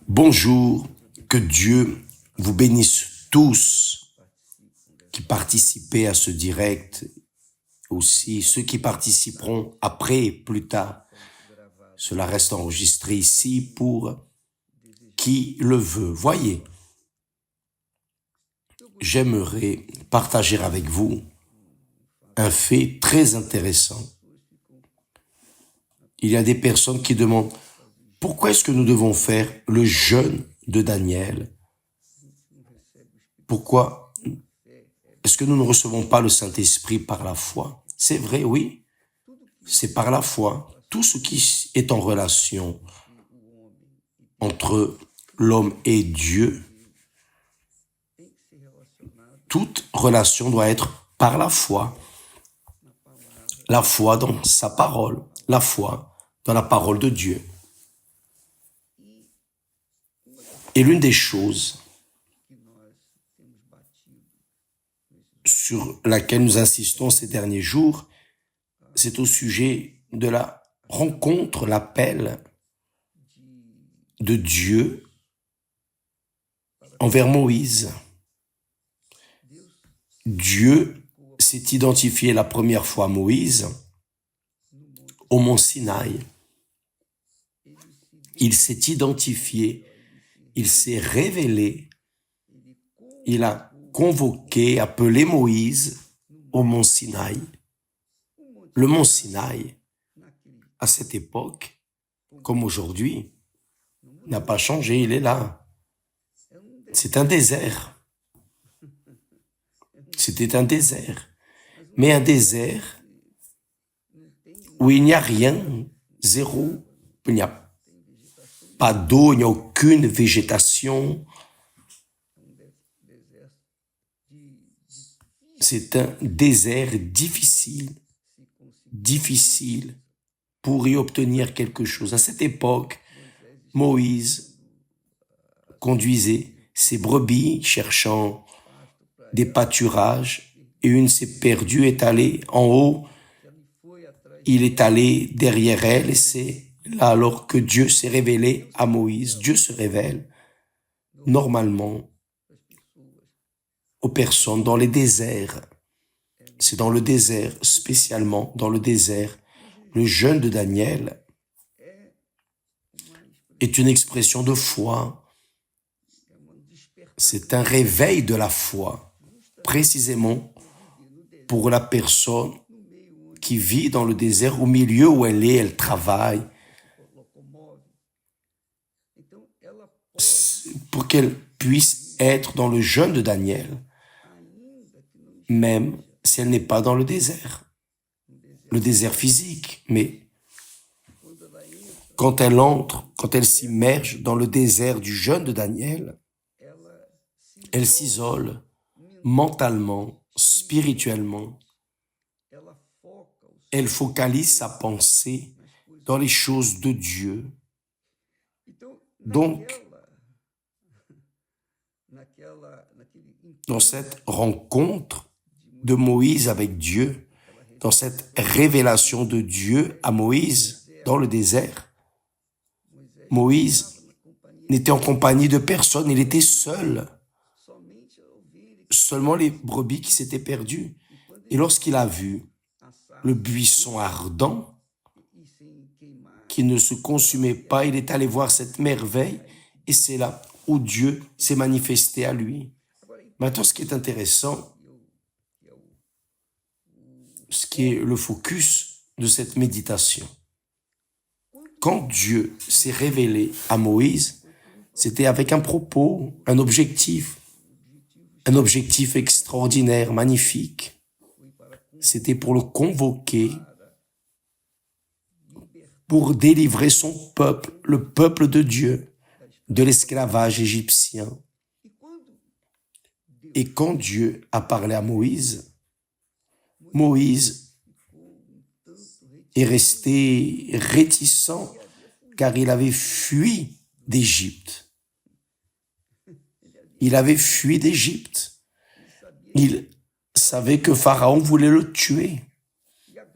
Bonjour, que Dieu vous bénisse tous qui participez à ce direct, aussi ceux qui participeront après, plus tard. Cela reste enregistré ici pour qui le veut. Voyez, j'aimerais partager avec vous un fait très intéressant. Il y a des personnes qui demandent pourquoi est-ce que nous devons faire le jeûne de Daniel? Pourquoi est-ce que nous ne recevons pas le Saint-Esprit par la foi? C'est vrai, oui, c'est par la foi. Tout ce qui est en relation entre l'homme et Dieu, toute relation doit être par la foi. La foi dans sa parole, la foi dans la parole de Dieu. Et l'une des choses sur laquelle nous insistons ces derniers jours, c'est au sujet de la rencontre, l'appel de Dieu envers Moïse. Dieu s'est identifié la première fois à Moïse au mont Sinaï. Il s'est identifié, il s'est révélé, il a convoqué, appelé Moïse au mont Sinaï. Le mont Sinaï, à cette époque, comme aujourd'hui, n'a pas changé, il est là. C'est un désert. C'était un désert. Mais un désert où il n'y a rien, zéro, il n'y a pas d'eau, il n'y a aucune végétation. C'est un désert difficile pour y obtenir quelque chose. À cette époque, Moïse conduisait ses brebis cherchant des pâturages et une s'est perdue, est allée en haut, il est allé derrière elle et c'est là alors que Dieu s'est révélé à Moïse. Dieu se révèle normalement aux personnes dans les déserts. C'est dans le désert, spécialement dans le désert. Le jeûne de Daniel est une expression de foi. C'est un réveil de la foi, précisément pour la personne qui vit dans le désert, au milieu où elle travaille, pour qu'elle puisse être dans le jeûne de Daniel, même si elle n'est pas dans le désert physique, mais quand elle entre, quand elle s'immerge dans le désert du jeûne de Daniel, elle s'isole mentalement, spirituellement. Elle focalise sa pensée dans les choses de Dieu. Donc, dans cette rencontre de Moïse avec Dieu, dans cette révélation de Dieu à Moïse dans le désert, Moïse n'était en compagnie de personne, il était seul. Seulement les brebis qui s'étaient perdues. Et lorsqu'il a vu le buisson ardent qui ne se consumait pas, il est allé voir cette merveille et c'est là où Dieu s'est manifesté à lui. Maintenant, ce qui est intéressant, ce qui est le focus de cette méditation, quand Dieu s'est révélé à Moïse, c'était avec un propos, un objectif extraordinaire, magnifique. C'était pour le convoquer, pour délivrer son peuple, le peuple de Dieu, de l'esclavage égyptien. Et quand Dieu a parlé à Moïse, Moïse est resté réticent car il avait fui d'Égypte. Il avait fui d'Égypte. Il savait que Pharaon voulait le tuer.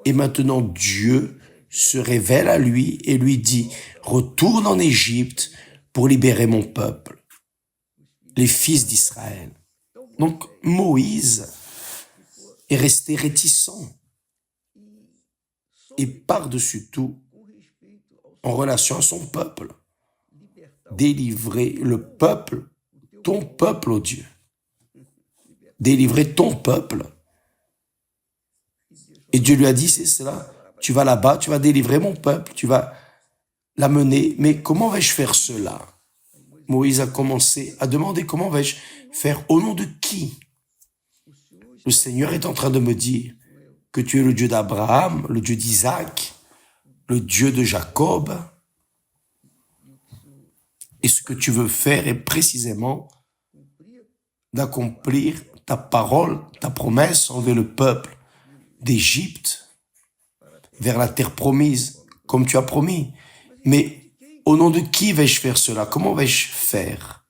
Et maintenant Dieu se révèle à lui et lui dit « Retourne en Égypte pour libérer mon peuple, les fils d'Israël. Donc Moïse est resté réticent et par-dessus tout en relation à son peuple. Délivrer le peuple, ton peuple, ô Dieu. Délivrer ton peuple. Et Dieu lui a dit, c'est cela, tu vas là-bas, tu vas délivrer mon peuple, tu vas l'amener. Mais comment vais-je faire cela? Moïse a commencé à demander, comment vais-je faire? Au nom de qui? Le Seigneur est en train de me dire que tu es le Dieu d'Abraham, le Dieu d'Isaac, le Dieu de Jacob. Et ce que tu veux faire est précisément d'accomplir ta parole, ta promesse envers le peuple d'Égypte vers la terre promise, comme tu as promis. Mais au nom de qui vais-je faire cela? Comment vais-je faire?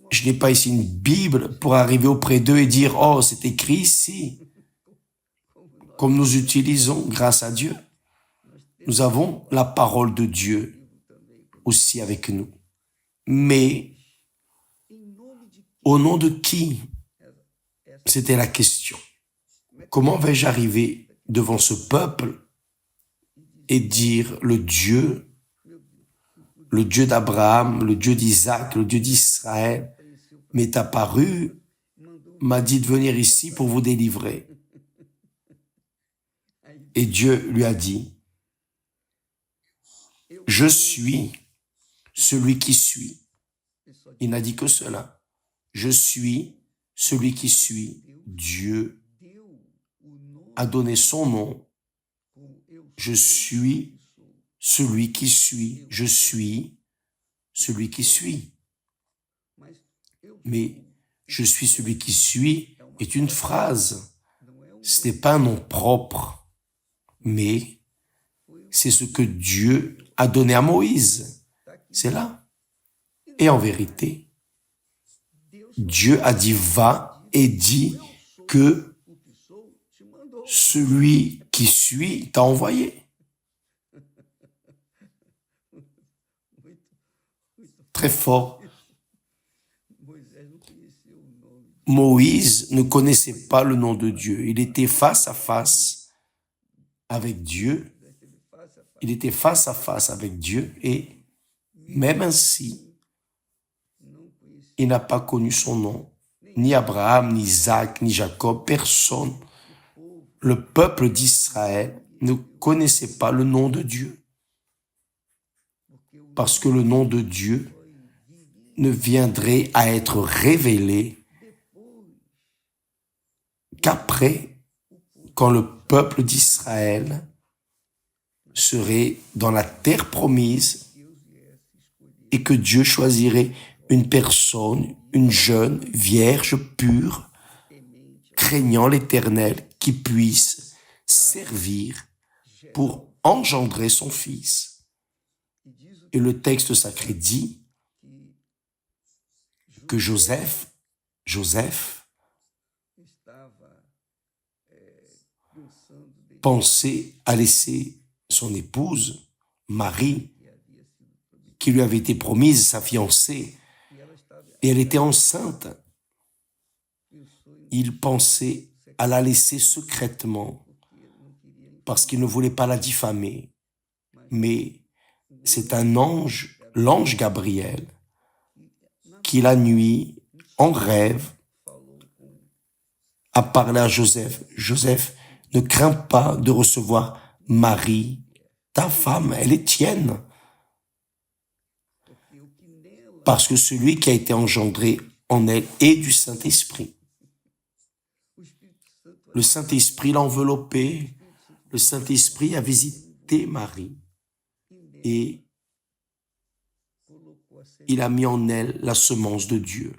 Je n'ai pas ici une Bible pour arriver auprès d'eux et dire « Oh, c'est écrit ici ». Comme nous utilisons, grâce à Dieu, nous avons la parole de Dieu aussi avec nous. Mais au nom de qui? C'était la question. Comment vais-je arriver devant ce peuple et dire le Dieu d'Abraham, le Dieu d'Isaac, le Dieu d'Israël m'est apparu, m'a dit de venir ici pour vous délivrer. Et Dieu lui a dit, je suis celui qui suis. Il n'a dit que cela. Je suis celui qui suis. Dieu a donné son nom. Je suis celui qui suis. Je suis celui qui suis. Mais je suis celui qui suis est une phrase. Ce n'est pas un nom propre, mais c'est ce que Dieu a donné à Moïse. C'est là. Et en vérité, Dieu a dit va et dit que celui qui suit t'a envoyé. Très fort. Moïse ne connaissait pas le nom de Dieu. Il était face à face avec Dieu. Il était face à face avec Dieu et même ainsi, il n'a pas connu son nom. Ni Abraham, ni Isaac, ni Jacob, personne. Le peuple d'Israël ne connaissait pas le nom de Dieu. Parce que le nom de Dieu ne viendrait à être révélé qu'après, quand le peuple d'Israël serait dans la terre promise et que Dieu choisirait une personne, une jeune, vierge, pure, craignant l'Éternel, qui puisse servir pour engendrer son fils. Et le texte sacré dit que Joseph pensait à laisser son épouse, Marie, qui lui avait été promise, sa fiancée, et elle était enceinte. Il pensait à la laisser secrètement parce qu'il ne voulait pas la diffamer. Mais c'est un ange, l'ange Gabriel, qui la nuit, en rêve, a parlé à Joseph. Joseph, ne crains pas de recevoir Marie, ta femme, elle est tienne. Parce que celui qui a été engendré en elle est du Saint-Esprit. Le Saint-Esprit l'a enveloppé. Le Saint-Esprit a visité Marie. Et il a mis en elle la semence de Dieu.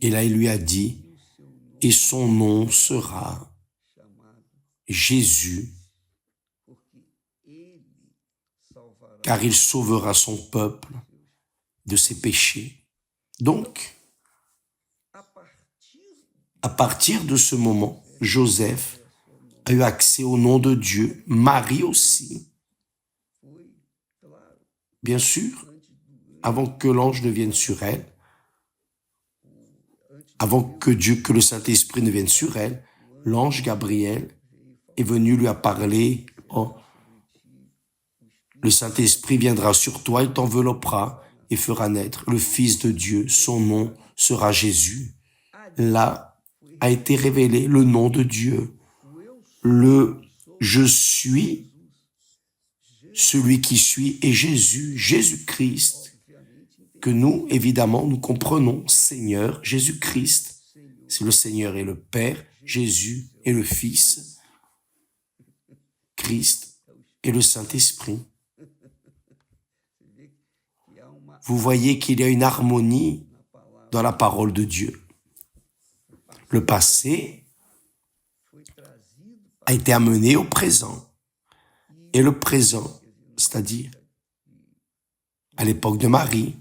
Et là, il lui a dit, et son nom sera Jésus, car il sauvera son peuple de ses péchés. Donc, à partir de ce moment, Joseph a eu accès au nom de Dieu, Marie aussi. Bien sûr, avant que l'ange ne vienne sur elle, avant que le Saint-Esprit ne vienne sur elle, l'ange Gabriel est venu lui a parlé. Oh, le Saint-Esprit viendra sur toi, il t'enveloppera et fera naître le Fils de Dieu. Son nom sera Jésus. Là a été révélé le nom de Dieu, le je suis, celui qui suis est Jésus, Jésus-Christ, que nous, évidemment, nous comprenons, Seigneur Jésus-Christ. C'est le Seigneur et le Père, Jésus et le Fils, Christ et le Saint-Esprit. Vous voyez qu'il y a une harmonie dans la parole de Dieu. Le passé a été amené au présent. Et le présent, c'est-à-dire à l'époque de Marie,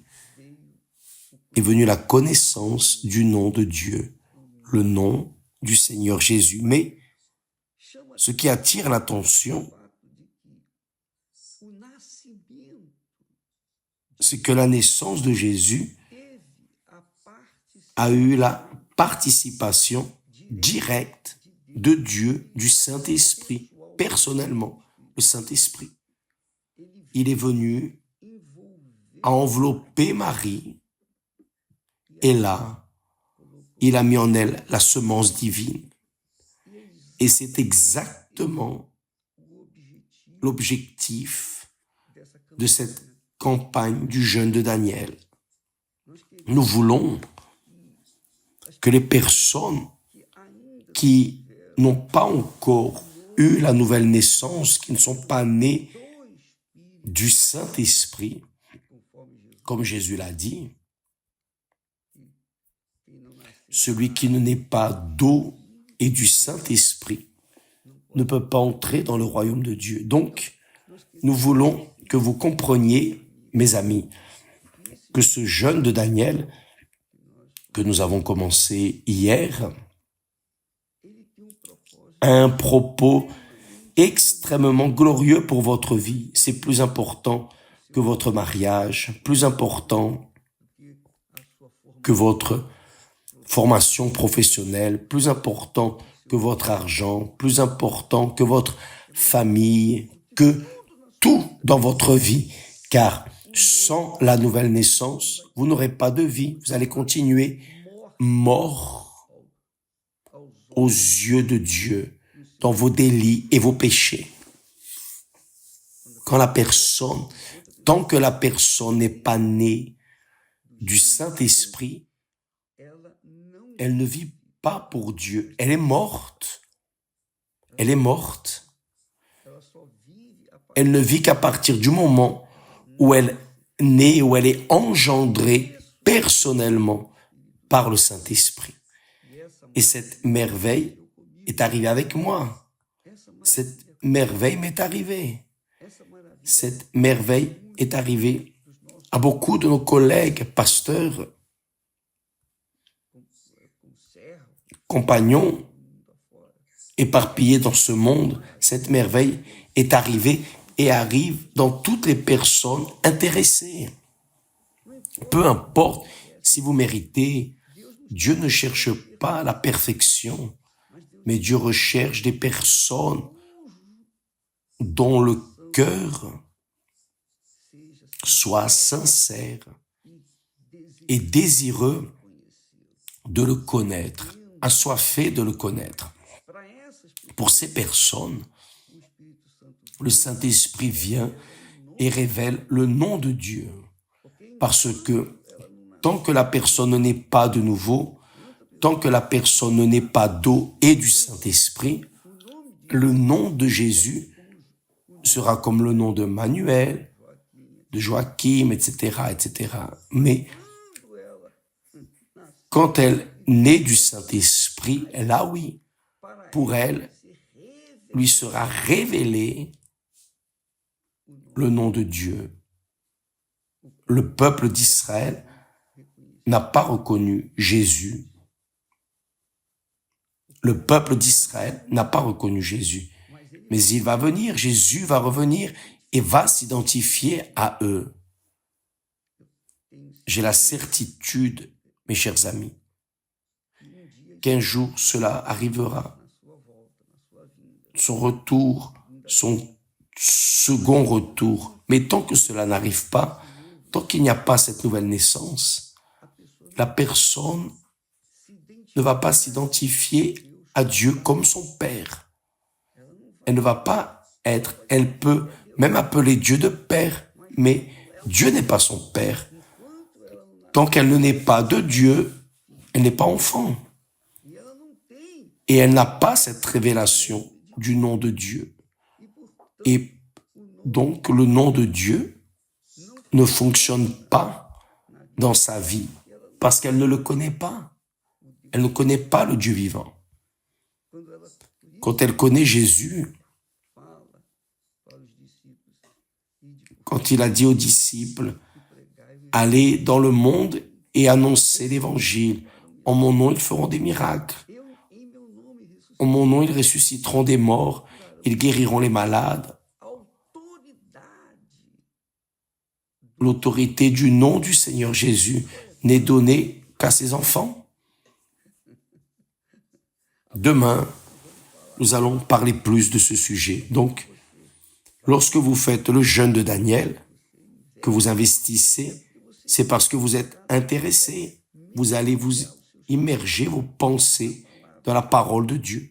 est venue la connaissance du nom de Dieu, le nom du Seigneur Jésus. Mais ce qui attire l'attention, c'est que la naissance de Jésus a eu la participation directe de Dieu, du Saint-Esprit, personnellement, le Saint-Esprit. Il est venu à envelopper Marie, et là, il a mis en elle la semence divine. Et c'est exactement l'objectif de cette campagne du jeûne de Daniel. Nous voulons que les personnes qui n'ont pas encore eu la nouvelle naissance, qui ne sont pas nées du Saint-Esprit, comme Jésus l'a dit, celui qui ne naît pas d'eau et du Saint-Esprit ne peut pas entrer dans le royaume de Dieu. Donc, nous voulons que vous compreniez, mes amis, que ce jeûne de Daniel que nous avons commencé hier a un propos extrêmement glorieux pour votre vie. C'est plus important que votre mariage, plus important que votre formation professionnelle, plus important que votre argent, plus important que votre famille, que tout dans votre vie, car sans la nouvelle naissance, vous n'aurez pas de vie. Vous allez continuer mort aux yeux de Dieu, dans vos délits et vos péchés. Tant que la personne n'est pas née du Saint-Esprit, elle ne vit pas pour Dieu. Elle est morte. Elle est morte. Elle ne vit qu'à partir du moment où elle naît, où elle est engendrée personnellement par le Saint-Esprit. Et cette merveille est arrivée avec moi. Cette merveille m'est arrivée. Cette merveille est arrivée à beaucoup de nos collègues, pasteurs, compagnons, éparpillés dans ce monde. Cette merveille est arrivée et arrive dans toutes les personnes intéressées. Peu importe si vous méritez, Dieu ne cherche pas la perfection, mais Dieu recherche des personnes dont le cœur soit sincère et désireux de le connaître, assoiffé de le connaître. Pour ces personnes, le Saint-Esprit vient et révèle le nom de Dieu. Parce que tant que la personne n'est pas de nouveau, tant que la personne ne naît pas d'eau et du Saint-Esprit, le nom de Jésus sera comme le nom de Manuel, de Joachim, etc., etc. Mais quand elle naît du Saint-Esprit, là oui, pour elle, lui sera révélé le nom de Dieu. Le peuple d'Israël n'a pas reconnu Jésus. Le peuple d'Israël n'a pas reconnu Jésus. Mais il va venir, Jésus va revenir et va s'identifier à eux. J'ai la certitude, mes chers amis, qu'un jour cela arrivera. Son retour, son second retour. Mais tant que cela n'arrive pas, tant qu'il n'y a pas cette nouvelle naissance, la personne ne va pas s'identifier à Dieu comme son Père. Elle ne va pas être, elle peut même appeler Dieu de Père, mais Dieu n'est pas son Père. Tant qu'elle ne naît pas de Dieu, elle n'est pas enfant. Et elle n'a pas cette révélation du nom de Dieu. Et donc, le nom de Dieu ne fonctionne pas dans sa vie parce qu'elle ne le connaît pas. Elle ne connaît pas le Dieu vivant. Quand elle connaît Jésus, quand il a dit aux disciples, allez dans le monde et annoncez l'évangile. En mon nom, ils feront des miracles. En mon nom, ils ressusciteront des morts. Ils guériront les malades. L'autorité du nom du Seigneur Jésus n'est donnée qu'à ses enfants. Demain, nous allons parler plus de ce sujet. Donc, lorsque vous faites le jeûne de Daniel, que vous investissez, c'est parce que vous êtes intéressé. Vous allez vous immerger vos pensées dans la parole de Dieu.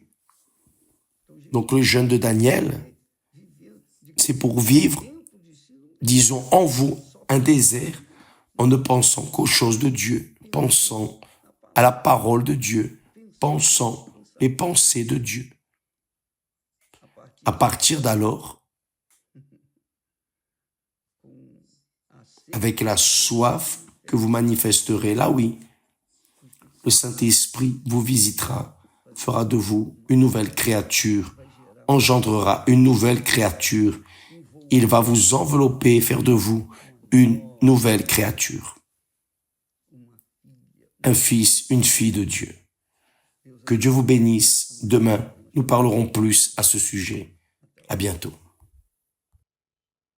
Donc, le jeûne de Daniel, c'est pour vivre, disons, en vous, un désert, en ne pensant qu'aux choses de Dieu, pensant à la parole de Dieu, pensant les pensées de Dieu. À partir d'alors, avec la soif que vous manifesterez, là oui, le Saint-Esprit vous visitera, fera de vous une nouvelle créature, engendrera une nouvelle créature. Il va vous envelopper et faire de vous une nouvelle créature. Un fils, une fille de Dieu. Que Dieu vous bénisse. Demain, nous parlerons plus à ce sujet. À bientôt.